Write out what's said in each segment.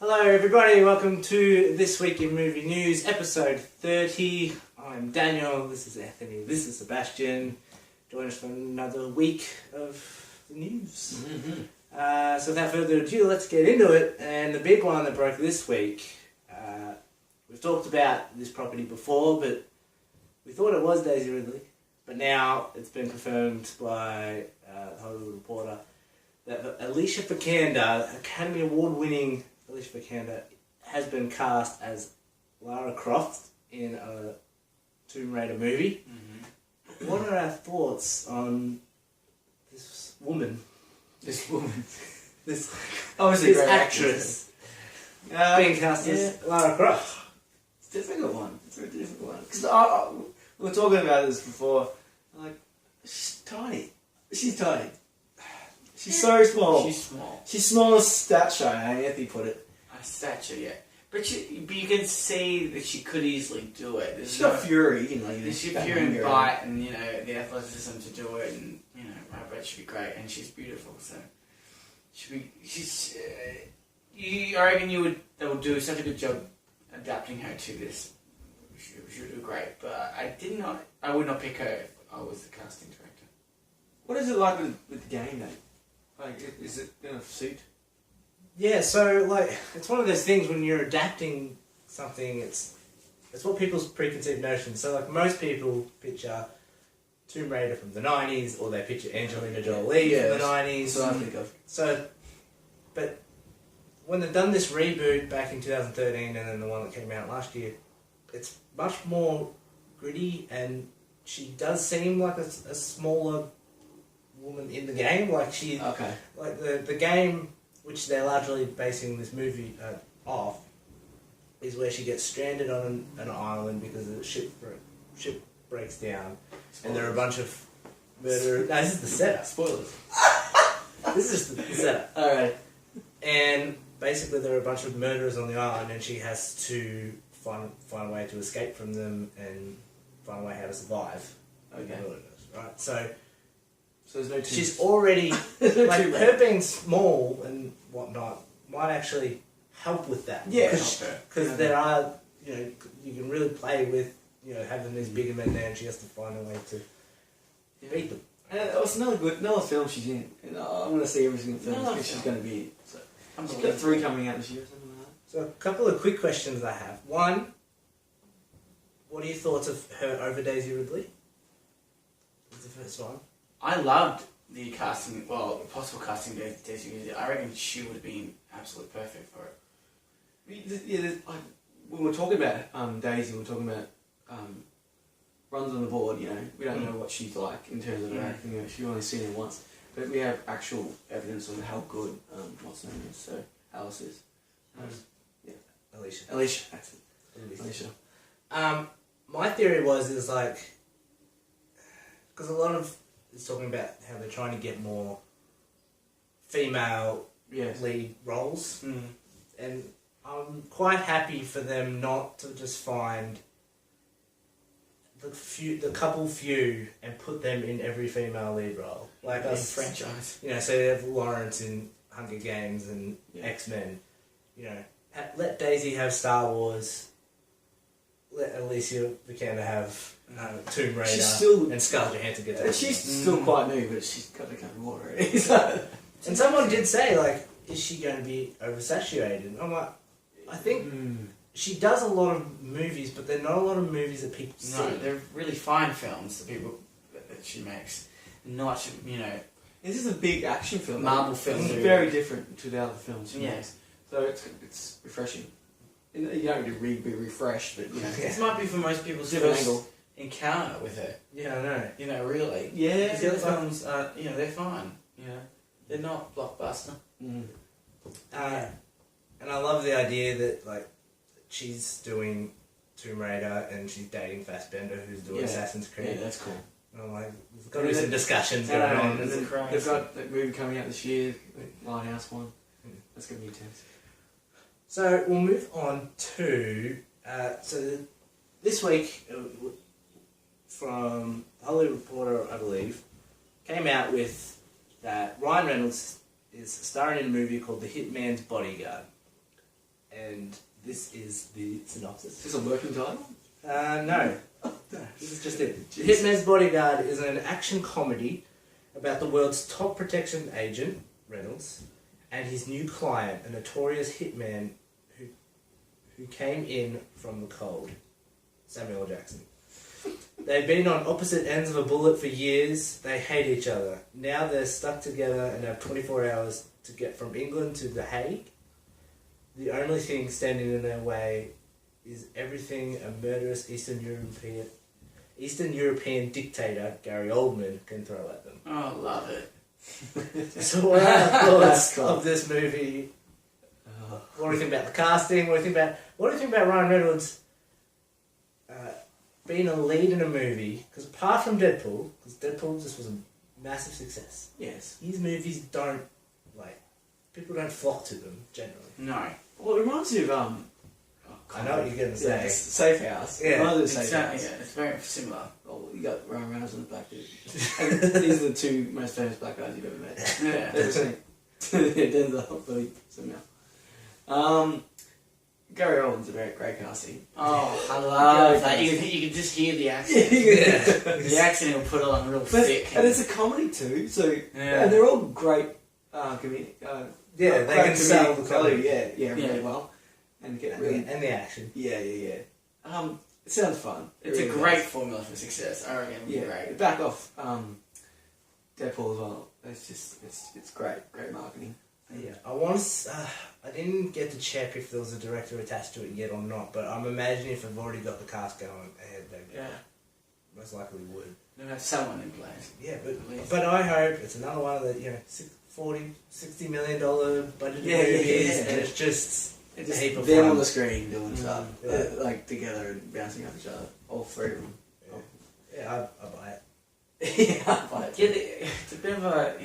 Hello everybody, welcome to This Week in Movie News, episode 30. I'm Daniel, this is Anthony, this is Sebastian. Join us for another week of the news. So without further ado, let's get into it. And the big one that broke this week, we've talked about this property before, but we thought it was Daisy Ridley. But now it's been confirmed by the Hollywood Reporter that Alicia Vikander, Academy Award winning Alicia Vikander, has been cast as Lara Croft in a Tomb Raider movie. What are our thoughts on this woman? This obviously great actress being cast as Lara Croft. It's a difficult one. It's a difficult one. Because we were talking about this before. Like, she's tiny. She's tiny. She's so small. She's small. She's small as stature, how Anthony put it. Stature, yeah. But you can see that she could easily do it. She's got fury, you know. There's fury and bite, and you know the athleticism to do it, and you know I bet she'd be great, and she's beautiful. So she's. I reckon they would do such a good job adapting her to this. She would do great, but I would not pick her if I was the casting director. What is it like with the game, though? Like, is it going to suit? Yeah, so like it's one of those things when you're adapting something, it's what people's preconceived notions. So like most people picture Tomb Raider from the 90s, or they picture Angelina Jolie from the 90s. So I think of. So, but when they've done this reboot back in 2013 and then the one that came out last year, it's much more gritty, and she does seem like a smaller woman in the game. Like like the game, which they're largely basing this movie off, is where she gets stranded on an island because the ship breaks down. Spoilers. And there are a bunch of murderers. No, this is the setup. Spoilers. This is the setup. Alright. And basically there are a bunch of murderers on the island, and she has to find a way to escape from them and find a way how to survive. Okay. Right? So there's no she's already, like, her being small and whatnot might actually help with that. Yeah. Because there are, you know, you can really play with, you know, having these bigger men there, and she has to find a way to beat them. And it's another film she's in. And I want to see every single film she's going to be in. So she's got 3 coming out this year or something like that. So a couple of quick questions I have. One, what are your thoughts of her over Daisy Ridley? That's the first one. I loved the casting, possible casting of Daisy Ridley. I reckon she would have been absolutely perfect for it. Yeah, when we're talking about Daisy, we're talking about runs on the board, you know. We don't know what she's like in terms of her acting. You know, she's only seen her once. But we have actual evidence on how good what's her name is. So Alice is. Alicia. That's it. Alicia. My theory is like, because a lot of it's talking about how they're trying to get more female lead roles, and I'm quite happy for them not to just find the couple few and put them in every female lead role, like a franchise. You know, so they have Lawrence in Hunger Games and X-Men. You know, let Daisy have Star Wars. Let Alicia Vikander have Tomb Raider, and Scarlett Johansson gets out. She's still quite new, but she's got to come water already. And someone did say, like, is she going to be oversaturated? And I'm like, I think she does a lot of movies, but they're not a lot of movies that people see. No, they're really fine films that she makes. Not, you know... This is a big action film. Marvel film. It's very different to the other films she makes. So it's refreshing. You don't need to be refreshed, but you know. This might be for most people's first encounter with her. Yeah, I know. You know, really. Yeah. Because the other films are, you know, they're fine. You know, they're not blockbuster. And I love the idea that, like, she's doing Tomb Raider and she's dating Fassbender, who's doing Assassin's Creed. Yeah, that's cool. And I'm like, there's got to be some discussions going on. And they've got that movie coming out this year, the Lighthouse one. That's going to be intense. So we'll move on to this week from Hollywood Reporter, I believe, came out with that Ryan Reynolds is starring in a movie called The Hitman's Bodyguard. and this is the synopsis. Is this a working title? No. This is just it. Hitman's Bodyguard is an action comedy about the world's top protection agent, Reynolds, and his new client, a notorious hitman who came in from the cold, Samuel L. Jackson. They've been on opposite ends of a bullet for years. They hate each other. Now they're stuck together and have 24 hours to get from England to The Hague. The only thing standing in their way is everything a murderous Eastern European dictator, Gary Oldman, can throw at them. Oh, love it. So what are your thoughts of this movie? What do you think about the casting? What do you think about Ryan Reynolds being a lead in a movie? Because apart from Deadpool, because Deadpool just was a massive success. Yes. His movies don't, people don't flock to them, generally. No. Well, it reminds me of, I know what you're going to say. Yeah, Safe House. Yeah. Reminds me of It's, Safe House. yeah, it's very similar. Oh, you got Ryan Reynolds and the black dude. And these are the two most famous black guys you've ever met. Yeah. Ever seen. Denzel, but somehow. Gary Oldman's a very great casting. Oh, I love that. You can just hear the accent. Yeah. The accent will put it on real thick. And it's a comedy too, so Yeah. and they're all great they can sell the comedy. Yeah, really well. And get really And the action. Yeah. It sounds fun. It's It a really great does. formula for success. I reckon it'll be Yeah, great. back off Deadpool as well. It's great marketing. Yeah, I didn't get to check if there was a director attached to it yet or not, but I'm imagining if they've already got the cast going ahead, they most likely would. They'll have someone in place. Yeah, but I hope it's another one of the $60 million budget movies, and it's just a heap of them fun. on the screen doing stuff, yeah. Together and bouncing off each other. All three of them. Yeah, I buy it. Yeah, I buy it. Yeah, it's a bit of a,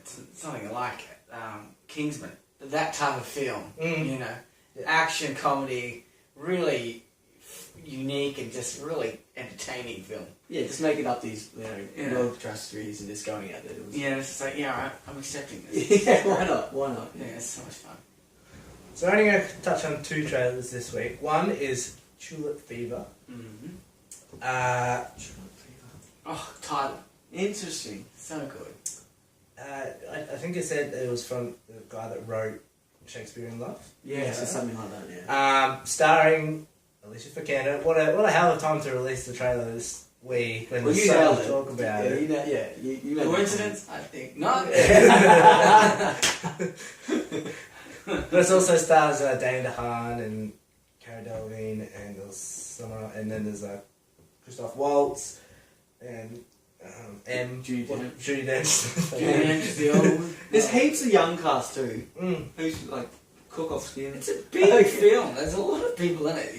it's something like Kingsman. That type of film, action, comedy, really unique and just really entertaining film. Yeah, just making up these, road tragedies and just going out there. Yeah, it's just like, I'm accepting this. Yeah, why not? Yeah, it's so much fun. So I'm only going to touch on 2 trailers this week. One is Tulip Fever. Mm-hmm. Title. Interesting. So good. I think it said it was from the guy that wrote Shakespeare in Love. Yeah, so something like that, yeah. Starring Alicia Vikander. What a hell of a time to release the trailer this week when there's you so nailed much it. talk about it. You know Coincidence? I think not. But it also stars Dane DeHaan and Cara Delevingne and there's someone else, and then there's Christoph Waltz and Judi Dench. Judi Dench. Dench, the old one. There's heaps of young cast too. Mm. Who's cook off skin. It's a big film. There's a lot of people in it,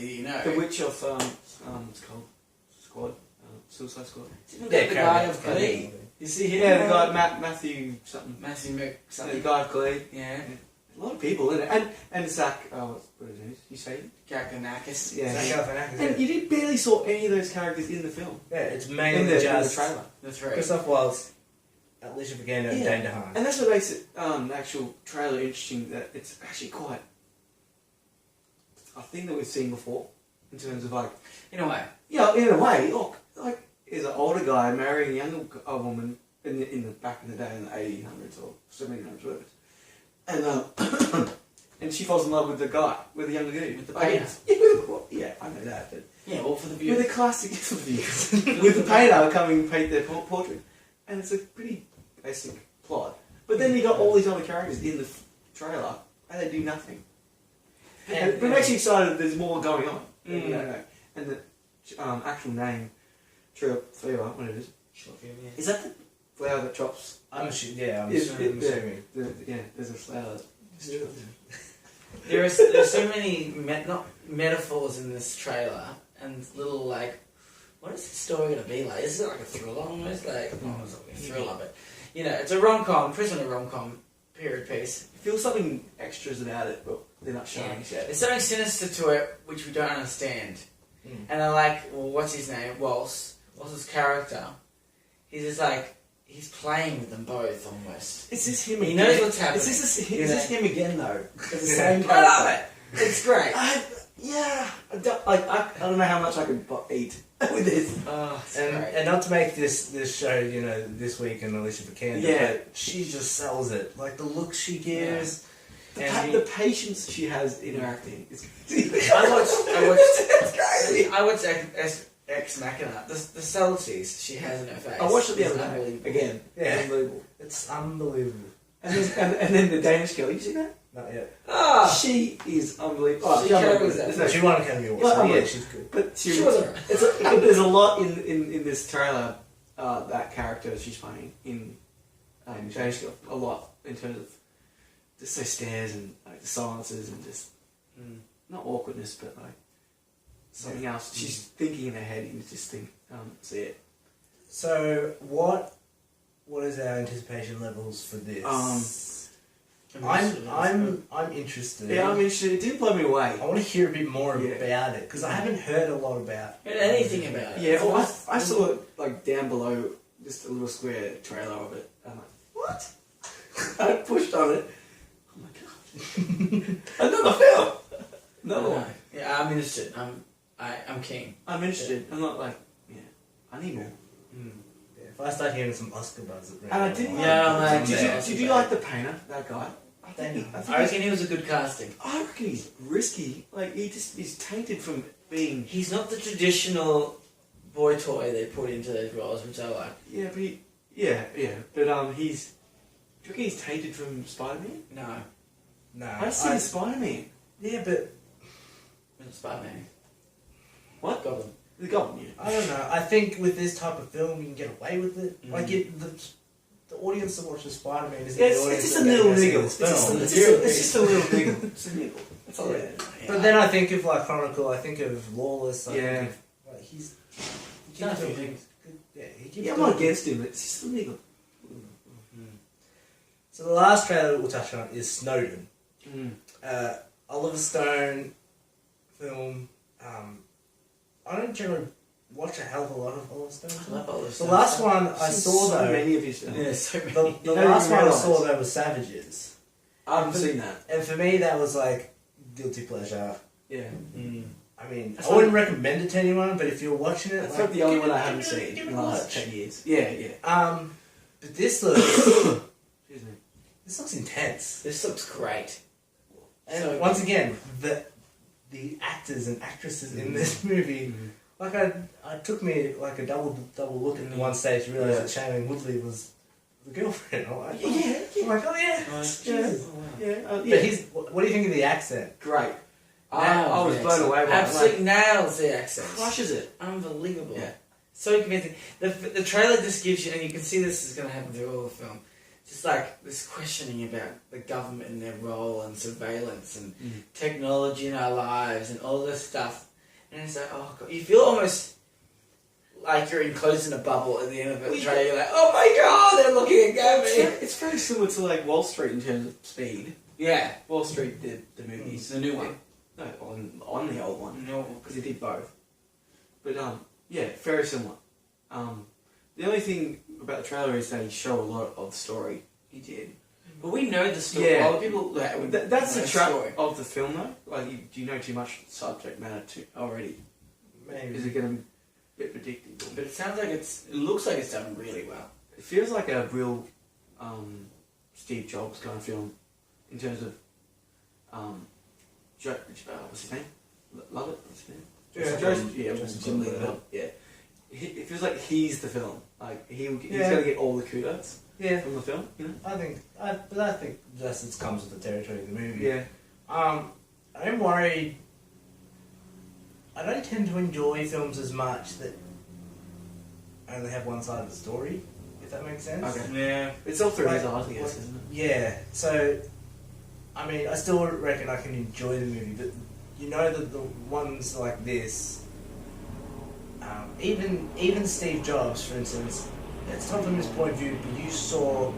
The Witch of it's called Squad, Suicide Squad. The guy of Glee. You see him? Yeah, the guy Matthew something. Matthew Mc The something. guy of Glee. Yeah. A lot of people in it, and Zach. What is it? You say? Galifianakis. Yeah. Zach Galifianakis, And you barely saw any of those characters in the film. yeah, it's In mainly the just trailer. The three. Christoph Waltz, Alicia Vikander, and Dane DeHaan. And that's what makes it the actual trailer interesting. That it's actually quite a thing that we've seen before in terms of In a way. yeah, in a way, look, is an older guy marrying a younger woman in the back in the day in the 1800s or 1700s, whatever. And and she falls in love with the guy, with the younger dude, With the painter. Yeah, I know that, but Yeah, all for the with view. the classic with the painter coming to paint their portrait, and it's a pretty basic plot. But then you got all these other characters in the trailer, and they do nothing. But I'm actually excited that there's more going on. Mm. And the actual name, Tulip Fever, what it is. Is that the flower that chops? I'm assuming. There's a flower. There's so many metaphors in this trailer and little what is this story going to be like? Is it like a thriller almost? It's not like a thriller, but it's a rom-com, prisoner rom-com period piece. It feels something extras about it, but they're not showing us yet. There's something sinister to it which we don't understand. And I what's his name? Waltz's character. He's just he's playing with them both almost. Is this him He again? knows what's happening. Is You know? this him again though? It's the same I love character. it. It's great. I don't know how much I could eat with this. Oh, it's And, great. and not to make this show, you know, this week and Alicia Vikander, Yeah. but she just sells it. Like the look she gives. The patience she has interacting is I watched it's crazy. I watched Ex Machina. The subtleties she has in her face. I watched it the is other day unbelievable. again. Yeah. Unbelievable. It's unbelievable. And then the Danish girl, you seen that? Not yet. Ah, She is unbelievable. Oh, She she's unbelievable. carries that. No, she won Academy Award, Yeah, so yeah, unbelievable. she's good. But she was alright. but there's a lot in this trailer that character she's playing in Danish girl. A lot in terms of just those stares and like the silences and just not awkwardness, but like something else. She's thinking in her head. You just think, see it. So what is our anticipation levels for this? I'm interested. Yeah, I'm interested. It didn't blow me away. I want to hear a bit more Yeah. about it because I haven't heard a lot about anything about it. Yeah, well, I saw it like down below, just a little square trailer of it. I'm like, what? I pushed on it. Oh my god! Another film. Another one. Yeah, I'm interested. I'm keen. I'm interested. I'm not like, yeah, I need more. Yeah, if I start hearing some Oscar buzz, And I didn't. Yeah, Did you like the painter? That guy. I reckon he was a good casting. I reckon he's risky. Like he's tainted from being. He's not the traditional boy toy they put into those roles, which I like. Yeah, but but he's. Do you reckon he's tainted from Spider-Man? No, I've seen Spider-Man. Yeah, but Spider-Man. What? Goblin. The Goblin. Yeah. I don't know. I think with this type of film, you can get away with it. Mm. Like the audience that watches Spider-Man isn't Yeah, the it's audience just that a little goes to niggle. this It's film. just a little niggle. It's a niggle. That's all it is. Yeah. But then I think of like Chronicle. I think of Lawless. I Yeah. think of, like he Done a keeps few doing things. good. Yeah, he keeps Yeah, I'm doing not against him. It's just a niggle. So the last trailer that we'll touch on is Snowden. Mm. Oliver Stone film. I don't generally watch a hell of a lot of Oliver Stone. I love all this The stuff. last one I saw so though. many of his films. Yeah, so many. The You don't last even one I realise. saw though was Savages, I haven't seen that. and for me that was like guilty pleasure. Yeah. I mean, That's I wouldn't recommend it to anyone, but if you're watching it, That's like, like the only give one it- I haven't give it- seen give in it the a last watch. 10 years. Yeah. But this looks Excuse me. this looks intense. This looks great. And So once good. again, the actors and actresses in this movie, like I took me like a double look at one stage to realise that Shailene Woodley was the girlfriend. I'm like, I'm like, oh yeah, Jesus. But what do you think of the accent? Great. I was blown away by it. Absolutely nails the accent. Crushes it. Unbelievable. Yeah. So convincing. The trailer just gives you, and you can see this is going to happen through all the film, just like this questioning about the government and their role and surveillance and technology in our lives and all this stuff. And it's like, oh God, you feel almost like you're enclosed in a bubble at the end of the trailer. You're like, oh my God, they're looking at me. It's very similar to like Wall Street in terms of speed. Yeah. Wall Street did the movies. It's the new one. No, on the old one. No. Because he did both. But yeah, very similar. The only thing about the trailer is that he showed a lot of the story. He did. But we know the story. Yeah. A lot of people That's know the trap story. of the film, though. Like, do you know too much subject matter already? Maybe. Is it going to be a bit predictable? But it sounds like it looks like it's done really well. It feels like a real Steve Jobs kind of film in terms of what's his name? Love it. What's his name? Jim Lee Love. Yeah. It feels like he's the film. Like he's going to get all the kudos from the film. You know? I think justice comes with the territory of the movie. Yeah. I'm worried. I don't tend to enjoy films as much that only have one side of the story, if that makes sense. Okay. Yeah. It's all through his Like- eyes, I guess, isn't it? Yeah, so, I mean, I still reckon I can enjoy the movie, but you know that the ones like this, even Steve Jobs, for instance, it's not from his point of view, but you saw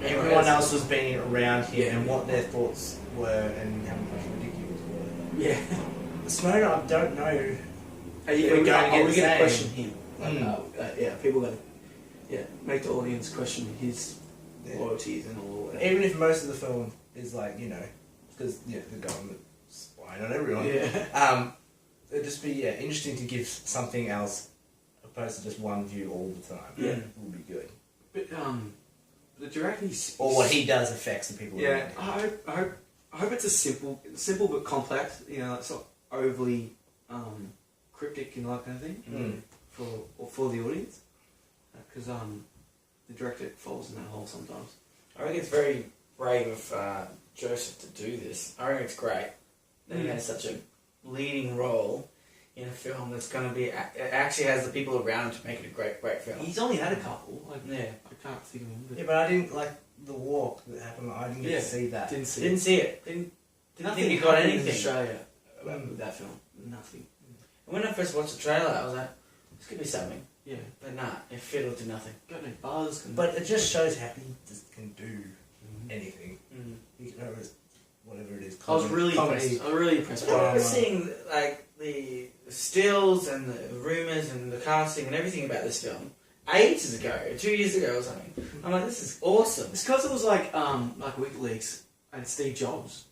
everyone else was being around here and what their thoughts were and how much ridiculous were. Yeah. Snowden, I don't know. Are we We're going to get going the to same. question him? Like, yeah, people are going to... make the audience question his Yeah. loyalties and all that. Even if most of the film is like, because the government's spying on everyone. Yeah. It'd just be interesting to give something else opposed to just one view all the time. Yeah. Would be good. But the director Or what he does affects the people. Yeah, I hope it's a simple but complex. It's not overly cryptic and that kind of thing for the audience, because the director falls in that hole sometimes. I think it's very brave of Joseph to do this. I think it's great that he has such a leading role in a film that's going to be... It actually has the people around him to make it a great film. He's only had a couple. Yeah. I can't think of him. Yeah, but I didn't like the walk that happened. I didn't get to see that. Didn't see it. Didn't think you got happened in anything. Australia with that film. Nothing. When I first watched the trailer, I was like, this could be something. Yeah. But nah, it fiddled to nothing. Got no buzz. But it just shows how he just can do anything. Mm. He can whatever it is. I was really comedy. impressed. I was really impressed. I remember seeing like the stills and the rumours and the casting and everything about this film ages ago, 2 years ago or something. I'm like, this is awesome. It's because it was like WikiLeaks and Steve Jobs.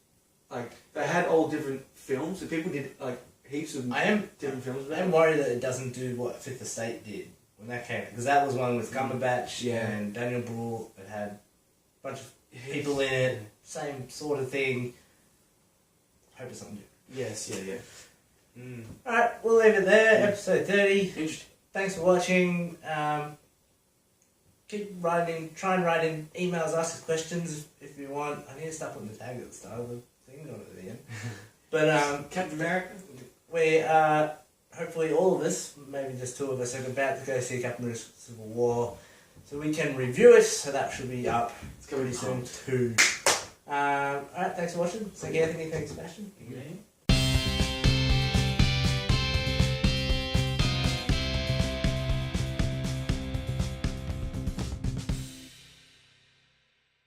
Like they had all different films, and people did like heaps of different films. I'm worried that it doesn't do what Fifth Estate did when that came out, because that was one with Cumberbatch and Daniel Bruhl. It had a bunch of people in it, same sort of thing. Hope it's something different. Yes, yeah. Alright, we'll leave it there. Episode 30. Interesting. Thanks for watching. Keep writing, try and write in emails, ask us questions if you want. I need to start putting the tag at the start of the thing on at the end. But Captain America. we hopefully all of us, maybe just two of us, are about to go see Captain America Civil War, so we can review it. So that should be up pretty soon too. Alright, thanks for watching. So Anthony, thanks Sebastian. Yeah.